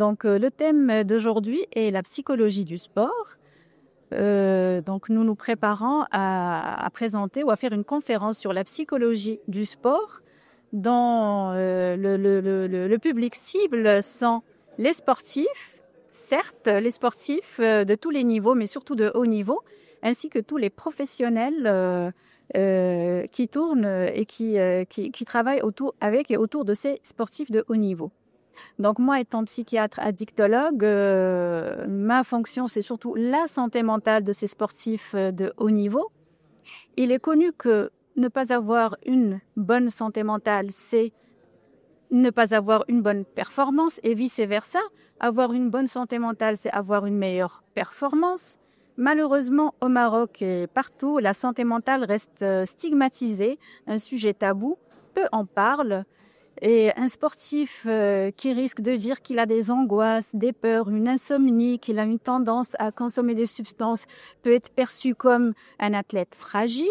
Donc, le thème d'aujourd'hui est la psychologie du sport. Donc, nous nous préparons à présenter ou à faire une conférence sur la psychologie du sport dont le public cible sont les sportifs, certes, les sportifs de tous les niveaux, mais surtout de haut niveau, ainsi que tous les professionnels qui tournent et qui travaillent avec et autour de ces sportifs de haut niveau. Donc moi, étant psychiatre addictologue, ma fonction, c'est surtout la santé mentale de ces sportifs de haut niveau. Il est connu que ne pas avoir une bonne santé mentale, c'est ne pas avoir une bonne performance et vice-versa. Avoir une bonne santé mentale, c'est avoir une meilleure performance. Malheureusement, au Maroc et partout, la santé mentale reste stigmatisée, un sujet tabou, peu en parlent. Et un sportif qui risque de dire qu'il a des angoisses, des peurs, une insomnie, qu'il a une tendance à consommer des substances, peut être perçu comme un athlète fragile,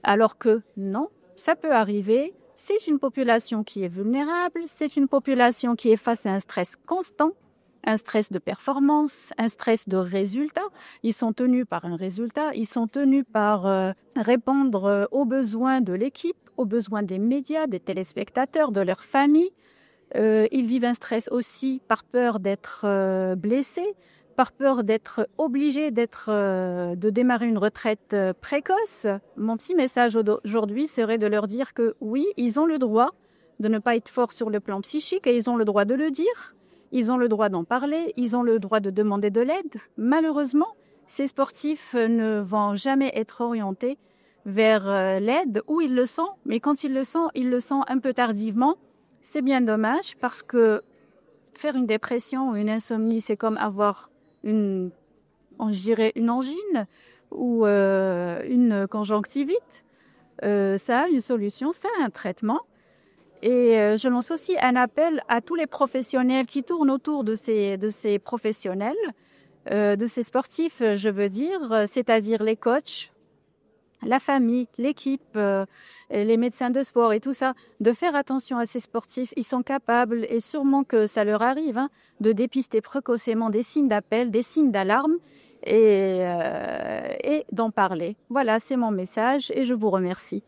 alors que non, ça peut arriver. C'est une population qui est vulnérable, c'est une population qui est face à un stress constant, un stress de performance, un stress de résultat. Ils sont tenus par un résultat, ils sont tenus par répondre aux besoins de l'équipe, aux besoins des médias, des téléspectateurs, de leur famille. Ils vivent un stress aussi par peur d'être blessés, par peur d'être obligés de démarrer une retraite précoce. Mon petit message aujourd'hui serait de leur dire que oui, ils ont le droit de ne pas être forts sur le plan psychique et ils ont le droit de le dire. Ils ont le droit d'en parler, ils ont le droit de demander de l'aide. Malheureusement, ces sportifs ne vont jamais être orientés vers l'aide où ils le sont, mais quand ils le sont un peu tardivement. C'est bien dommage parce que faire une dépression ou une insomnie, c'est comme avoir une angine ou une conjonctivite. Ça a une solution, ça a un traitement. Et je lance aussi un appel à tous les professionnels qui tournent autour de ces professionnels, de ces sportifs, je veux dire, c'est-à-dire les coachs, la famille, l'équipe, les médecins de sport et tout ça, de faire attention à ces sportifs. Ils sont capables, et sûrement que ça leur arrive, de dépister précocement des signes d'appel, des signes d'alarme et d'en parler. Voilà, c'est mon message et je vous remercie.